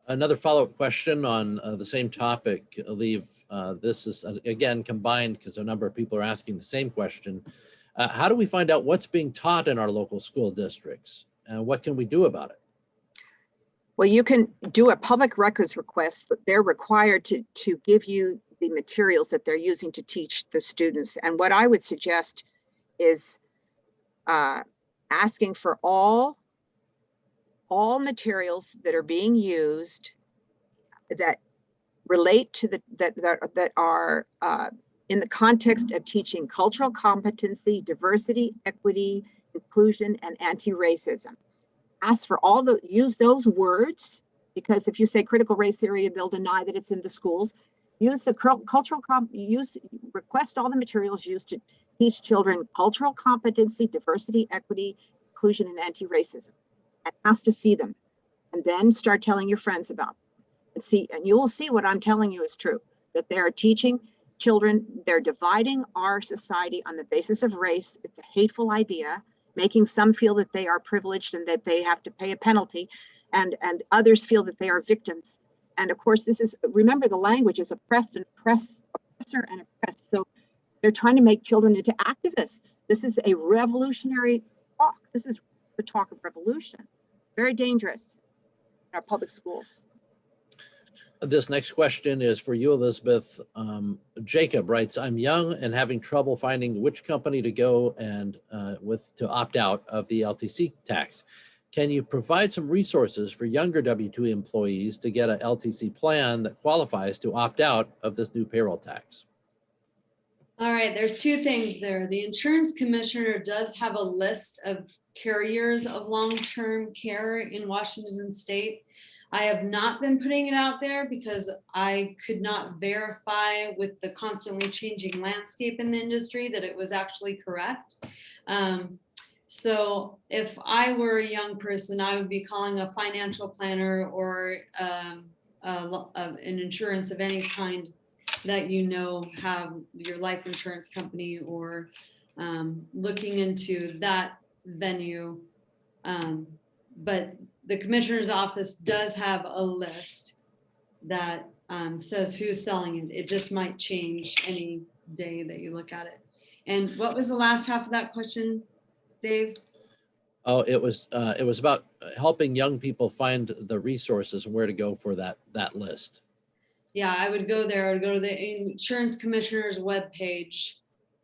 Another follow-up question on the same topic, Liv. This is, again, combined because a number of people are asking the same question. How do we find out what's being taught in our local school districts? And what can we do about it? Well, you can do a public records request, but they're required to give you the materials that they're using to teach the students. And what I would suggest is asking for all materials that are being used that relate to that are in the context of teaching cultural competency, diversity, equity, inclusion, and anti-racism. Ask for use those words, because if you say critical race theory, they'll deny that it's in the schools. Use the request all the materials used to teach children cultural competency, diversity, equity, inclusion, and anti-racism. And ask to see them, and then start telling your friends about them. And you will see what I'm telling you is true, that they are teaching children, they're dividing our society on the basis of race. It's a hateful idea, making some feel that they are privileged and that they have to pay a penalty, and others feel that they are victims. And of course, remember, the language is oppressor and oppressed. So they're trying to make children into activists. This is a revolutionary talk. This is the talk of revolution. Very dangerous in our public schools. This next question is for you, Elizabeth. Jacob writes, I'm young and having trouble finding which company to go and to opt out of the LTC tax. Can you provide some resources for younger W-2 employees to get a LTC plan that qualifies to opt out of this new payroll tax? All right, there's two things there. The insurance commissioner does have a list of carriers of long-term care in Washington state. I have not been putting it out there because I could not verify with the constantly changing landscape in the industry that it was actually correct. So if I were a young person, I would be calling a financial planner or an insurance of any kind that you know have your life insurance company, or looking into that venue. But the commissioner's office does have a list that says who's selling it. It just might change any day that you look at it. And what was the last half of that question, Dave? Oh, it was about helping young people find the resources and where to go for that list. Yeah, I would go there. I would go to the insurance commissioner's webpage.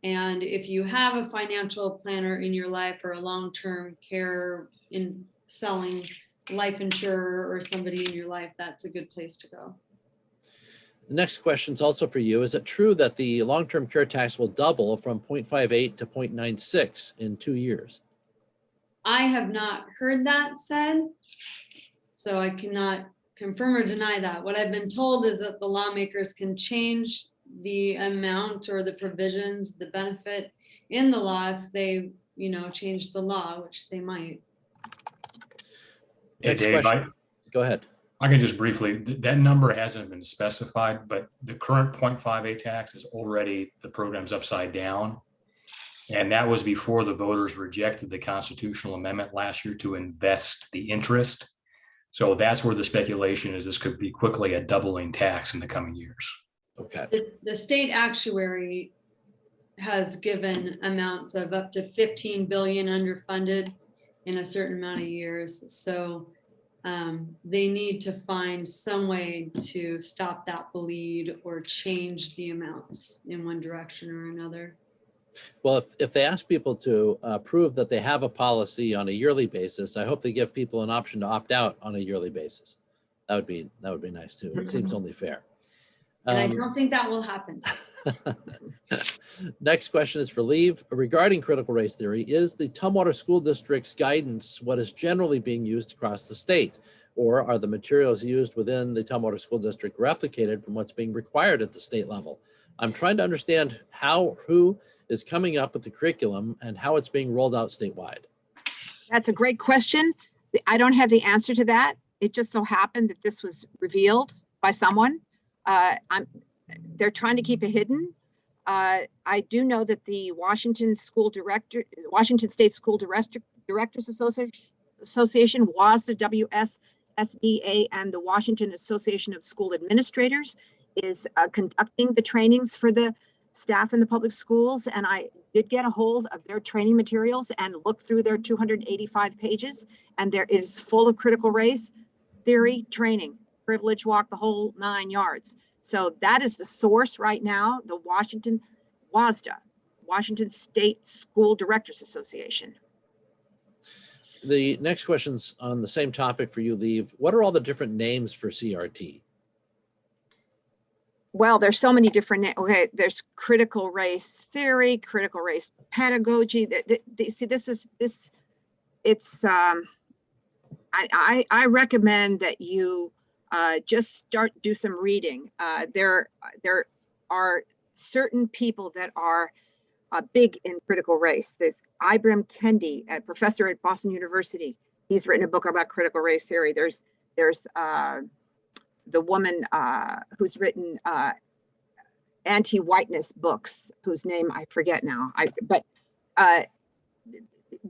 And if you have a financial planner in your life or a long-term care in selling life insurer or somebody in your life, that's a good place to go. The next question is also for you. Is it true that the long-term care tax will double from 0.58 to 0.96 in 2 years? I have not heard that said, so I cannot confirm or deny that. What I've been told is that the lawmakers can change the amount or the provisions, the benefit in the law if they, change the law, which they might. Hey, Next Dave, question. Go ahead. I can just briefly, that number hasn't been specified, but the current 0.58 tax is already, the program's upside down. And that was before the voters rejected the constitutional amendment last year to invest the interest. So that's where the speculation is this could be quickly a doubling tax in the coming years. Okay. The state actuary has given amounts of up to 15 billion underfunded in a certain amount of years. So they need to find some way to stop that bleed or change the amounts in one direction or another. Well, if they ask people to prove that they have a policy on a yearly basis, I hope they give people an option to opt out on a yearly basis. That would be nice too. It seems only fair. And I don't think that will happen. Next question is for Liv. Regarding critical race theory, is the Tumwater School District's guidance what is generally being used across the state? Or are the materials used within the Tumwater School District replicated from what's being required at the state level? I'm trying to understand who is coming up with the curriculum and how it's being rolled out statewide. That's a great question. I don't have the answer to that. It just so happened that this was revealed by someone. They're trying to keep it hidden. I do know that the Washington State School Directors Association, WASDA, WSSDA, and the Washington Association of School Administrators is conducting the trainings for the staff in the public schools. And I did get a hold of their training materials and look through their 285 pages, and there is full of critical race theory training, privilege walk, the whole 9 yards. So that is the source right now, the WASDA, Washington State School Directors Association. The next question's on the same topic for you, Liv. What are all the different names for CRT? Well, there's so many different names. Okay, there's critical race theory, critical race pedagogy. I recommend that you just do some reading. There are certain people that are big in critical race. There's Ibram Kendi, a professor at Boston University. He's written a book about critical race theory. There's the woman who's written anti-whiteness books, whose name I forget now. But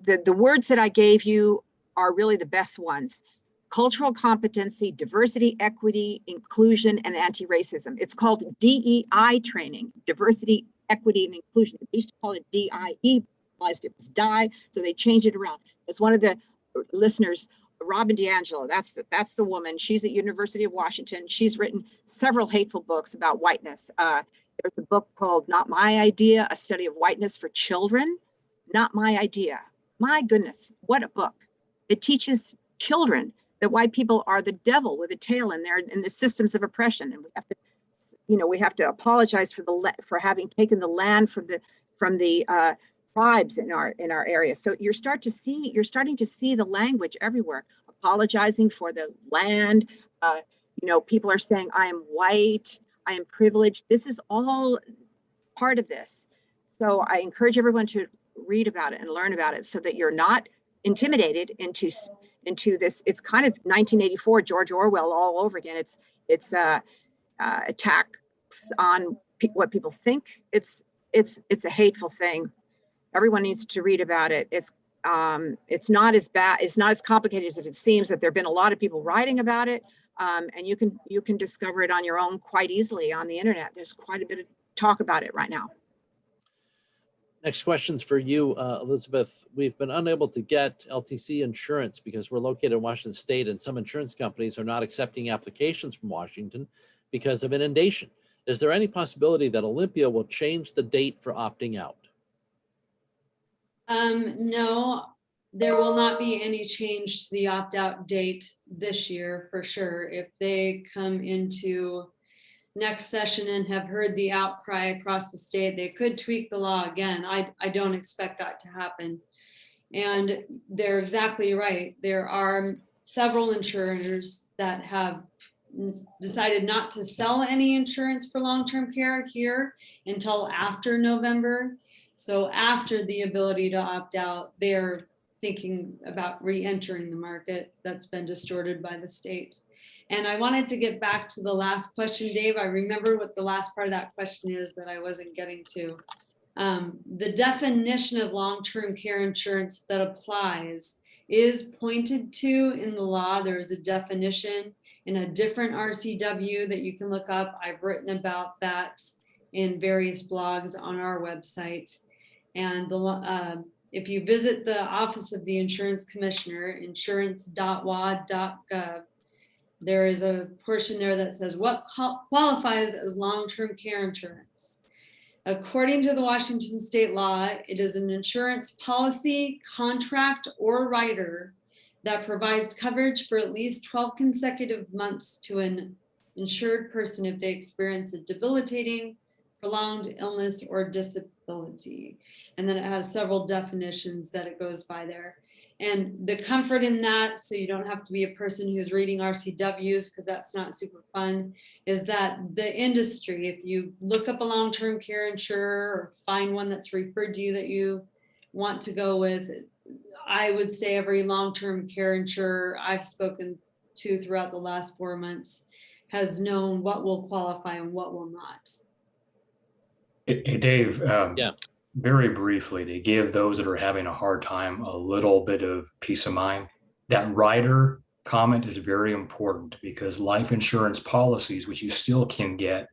the words that I gave you are really the best ones. Cultural competency, diversity, equity, inclusion, and anti-racism. It's called DEI training, diversity, equity, and inclusion. They used to call it DIE, it was DIE, so they changed it around. As one of the listeners, Robin DiAngelo, that's the woman. She's at University of Washington. She's written several hateful books about whiteness. There's a book called Not My Idea, a study of whiteness for children. Not My Idea. My goodness, what a book. It teaches children that white people are the devil with a tail in the systems of oppression. And we have to apologize for having taken the land from the tribes in our area. So you're starting to see the language everywhere, apologizing for the land. People are saying, I am white, I am privileged. This is all part of this. So I encourage everyone to read about it and learn about it so that you're not intimidated into this. It's kind of 1984 George Orwell all over again. It's attacks on what people think. It's a hateful thing. Everyone needs to read about it. It's not as bad. It's not as complicated as it seems. That there've been a lot of people writing about it, and you can discover it on your own quite easily on the internet. There's quite a bit of talk about it right now. Next question's for you, Elizabeth. We've been unable to get LTC insurance because we're located in Washington State, and some insurance companies are not accepting applications from Washington because of inundation. Is there any possibility that Olympia will change the date for opting out? No, there will not be any change to the opt-out date this year for sure. If they come into next session and have heard the outcry across the state, they could tweak the law again. I don't expect that to happen. And they're exactly right. There are several insurers that have decided not to sell any insurance for long-term care here until after November. So after the ability to opt out, they're thinking about re-entering the market that's been distorted by the state. And I wanted to get back to the last question, Dave. I remember what the last part of that question is that I wasn't getting to. The definition of long-term care insurance that applies is pointed to in the law. There is a definition in a different RCW that you can look up. I've written about that in various blogs on our website. And if you visit the Office of the Insurance Commissioner, insurance.wad.gov, there is a portion there that says what qualifies as long-term care insurance. According to the Washington state law, it is an insurance policy, contract, or rider that provides coverage for at least 12 consecutive months to an insured person if they experience a debilitating, prolonged illness or disability. And then it has several definitions that it goes by there. And the comfort in that, so you don't have to be a person who's reading RCWs, because that's not super fun, is that the industry, if you look up a long-term care insurer or find one that's referred to you that you want to go with, I would say every long-term care insurer I've spoken to throughout the last 4 months has known what will qualify and what will not. Hey, Dave, Yeah. Very briefly, to give those that are having a hard time a little bit of peace of mind, that rider comment is very important because life insurance policies, which you still can get,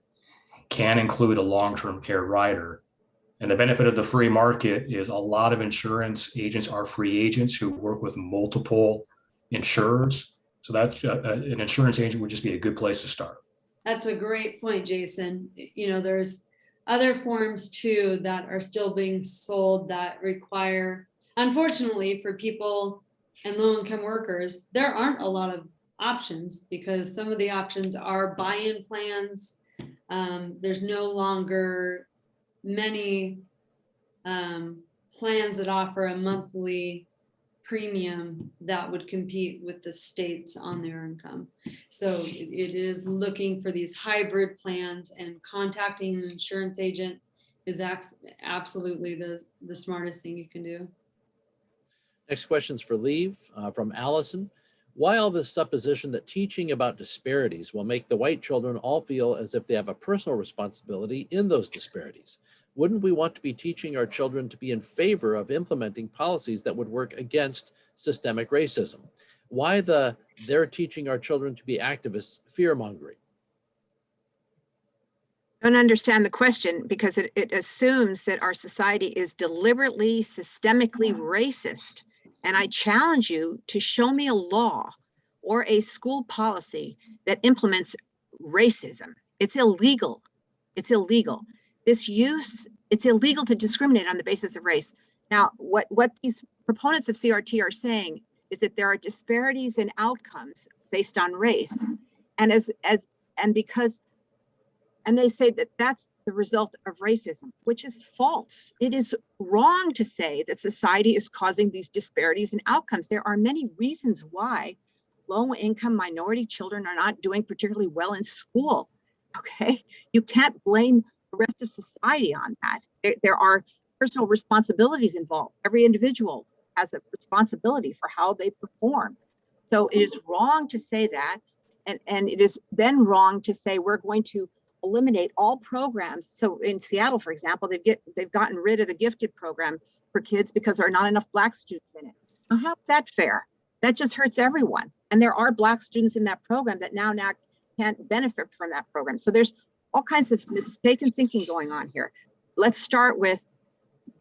can include a long-term care rider. And the benefit of the free market is a lot of insurance agents are free agents who work with multiple insurers. So that's an insurance agent would just be a good place to start. That's a great point, Jason. You know, there's other forms too that are still being sold that require, unfortunately for people and low-income workers, there aren't a lot of options because some of the options are buy-in plans. There's no longer many plans that offer a monthly premium that would compete with the states on their income. So it is looking for these hybrid plans, and contacting an insurance agent is absolutely the smartest thing you can do. Next question's for Liv from Allison. Why all this supposition that teaching about disparities will make the white children all feel as if they have a personal responsibility in those disparities? Wouldn't we want to be teaching our children to be in favor of implementing policies that would work against systemic racism? Why they're teaching our children to be activists fear-mongering? I don't understand the question, because it assumes that our society is deliberately, systemically racist. And I challenge you to show me a law or a school policy that implements racism. It's illegal. It's illegal. It's illegal to discriminate on the basis of race. Now, what these proponents of CRT are saying is that there are disparities in outcomes based on race. And and they say that that's the result of racism, which is false. It is wrong to say that society is causing these disparities in outcomes. There are many reasons why low-income minority children are not doing particularly well in school, okay? You can't blame the rest of society on that. There are personal responsibilities involved. Every individual has a responsibility for how they perform. So it is wrong to say that, and it is then wrong to say we're going to eliminate all programs. So in Seattle, for example, they've gotten rid of the gifted program for kids because there are not enough Black students in it. Now, how's that fair? That just hurts everyone. And there are Black students in that program that now can't benefit from that program. So there's all kinds of mistaken thinking going on here. Let's start with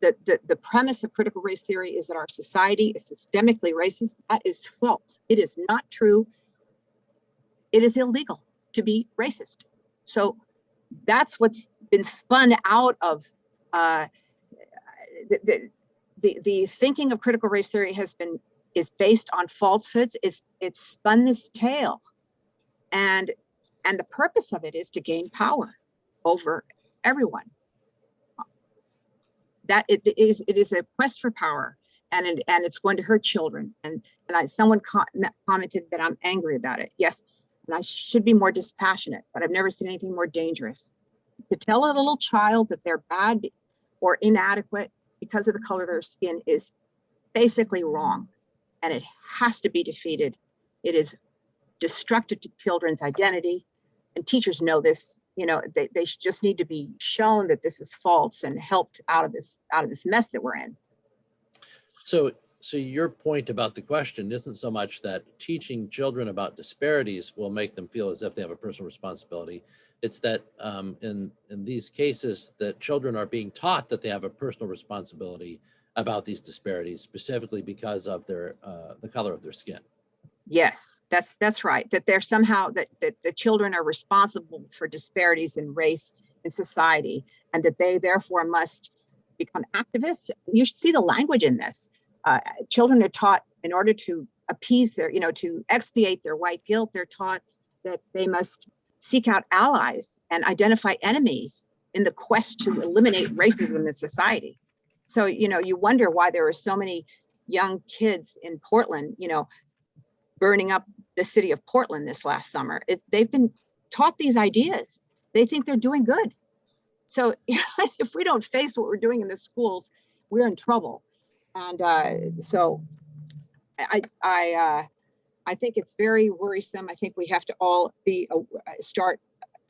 the premise of critical race theory is that our society is systemically racist. That is false. It is not true. It is illegal to be racist. So that's what's been spun out of the thinking of critical race theory is based on falsehoods. It's spun this tale, and the purpose of it is to gain power over everyone. That it is a quest for power, and it's going to hurt children. And someone commented that I'm angry about it. Yes. And I should be more dispassionate, but I've never seen anything more dangerous. To tell a little child that they're bad or inadequate because of the color of their skin is basically wrong, and it has to be defeated. It is destructive to children's identity, and teachers know this. You know, they just need to be shown that this is false and helped out of this mess that we're in. So your point about the question isn't so much that teaching children about disparities will make them feel as if they have a personal responsibility. It's that in these cases that children are being taught that they have a personal responsibility about these disparities, specifically because of their the color of their skin. Yes, that's right. That they're somehow that the children are responsible for disparities in race in society, and that they therefore must become activists. You should see the language in this. Children are taught, in order to appease to expiate their white guilt, they're taught that they must seek out allies and identify enemies in the quest to eliminate racism in society. So, you wonder why there are so many young kids in Portland, burning up the city of Portland this last summer. They've been taught these ideas. They think they're doing good. So if we don't face what we're doing in the schools, we're in trouble. And so I think it's very worrisome. I think we have to all start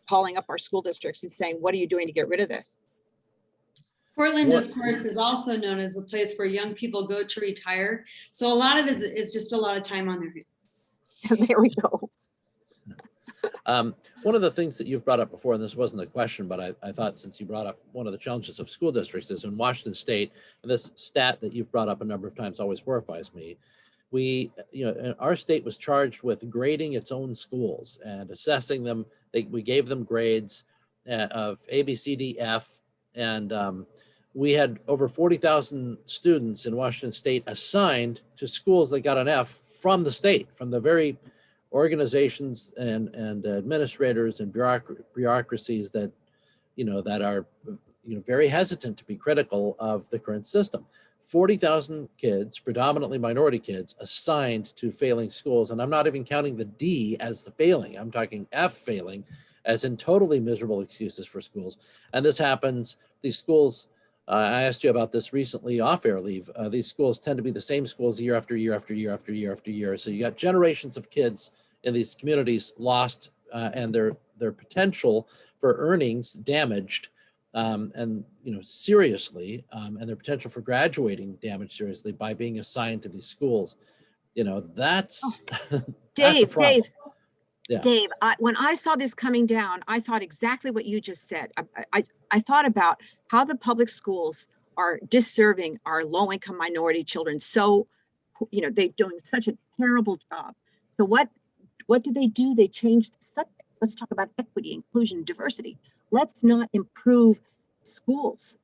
calling up our school districts and saying, what are you doing to get rid of this? Portland, of course, is also known as a place where young people go to retire. So a lot of it is just a lot of time on their hands. There we go. One of the things that you've brought up before, and this wasn't a question, but I thought since you brought up one of the challenges of school districts is in Washington State, and this stat that you've brought up a number of times always horrifies me. Our state was charged with grading its own schools and assessing them. We gave them grades of A, B, C, D, F, and we had over 40,000 students in Washington State assigned to schools that got an F from the state, from the very organizations and administrators and bureaucracies that, that are very hesitant to be critical of the current system. 40,000 kids, predominantly minority kids, assigned to failing schools. And I'm not even counting the D as the failing. I'm talking F failing, as in totally miserable excuses for schools. And this happens, these schools, I asked you about this recently off air, Liv. These schools tend to be the same schools year after year after year after year after year. So you got generations of kids in these communities lost and their potential for earnings damaged. And seriously, and their potential for graduating damaged seriously by being assigned to these schools. That's that's a problem. Dave, when I saw this coming down, I thought exactly what you just said. I thought about how the public schools are disserving our low-income minority children. So, they're doing such a terrible job. So what did they do? They changed the subject. Let's talk about equity, inclusion, diversity. Let's not improve schools.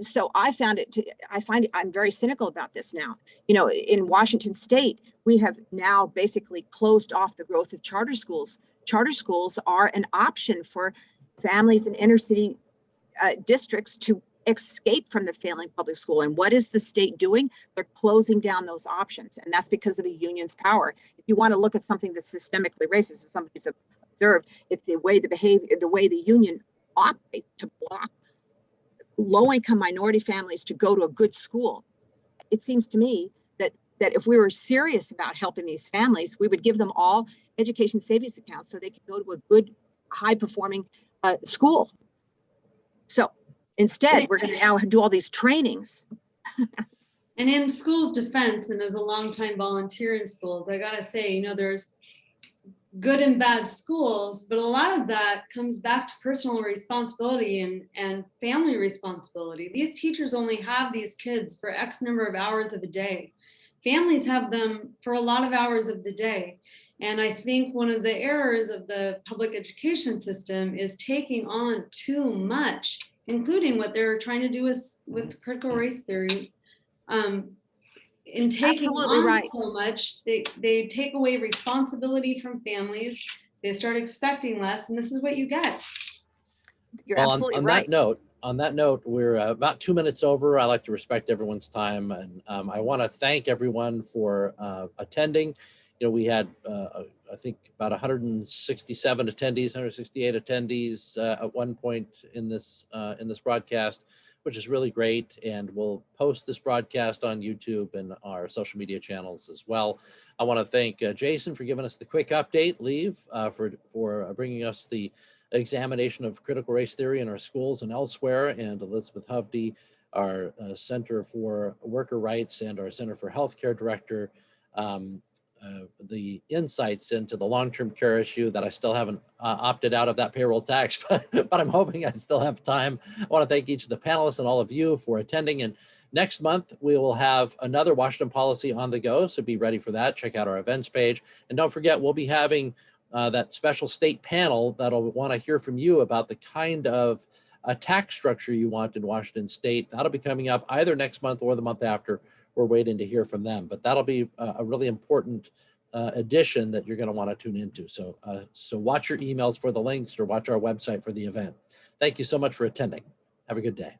So I find I'm very cynical about this now. In Washington State, we have now basically closed off the growth of charter schools. Charter schools are an option for families in inner city districts to escape from the failing public school. And what is the state doing? They're closing down those options. And that's because of the union's power. If you want to look at something that's systemically racist, as somebody's observed, it's the way the union operates to block low-income minority families to go to a good school. It seems to me that if we were serious about helping these families, we would give them all education savings accounts so they could go to a good, high-performing school. So instead, we're going to now do all these trainings. And in schools' defense, and as a longtime volunteer in schools, I gotta say, there's good and bad schools, but a lot of that comes back to personal responsibility and family responsibility. These teachers only have these kids for X number of hours of a day. Families have them for a lot of hours of the day. And I think one of the errors of the public education system is taking on too much, including what they're trying to do with critical race theory. In taking on so much, they take away responsibility from families. They start expecting less, and this is what you get. You're absolutely right. On that note, we're about 2 minutes over. I like to respect everyone's time, and I want to thank everyone for attending. We had I think about 167 attendees, 168 attendees at one point in this broadcast, which is really great. And we'll post this broadcast on YouTube and our social media channels as well. I want to thank Jason for giving us the quick update, Liv, for bringing us the examination of critical race theory in our schools and elsewhere, and Elizabeth Hovde, our Center for Worker Rights and our Center for Healthcare Director, the insights into the long-term care issue that I still haven't opted out of that payroll tax, but I'm hoping I still have time. I want to thank each of the panelists and all of you for attending. And next month, we will have another Washington Policy on the go, so be ready for that. Check out our events page. And don't forget, we'll be having that special state panel that'll want to hear from you about the kind of tax structure you want in Washington State. That'll be coming up either next month or the month after. We're waiting to hear from them, but that'll be a really important addition that you're going to want to tune into. So watch your emails for the links or watch our website for the event. Thank you so much for attending. Have a good day.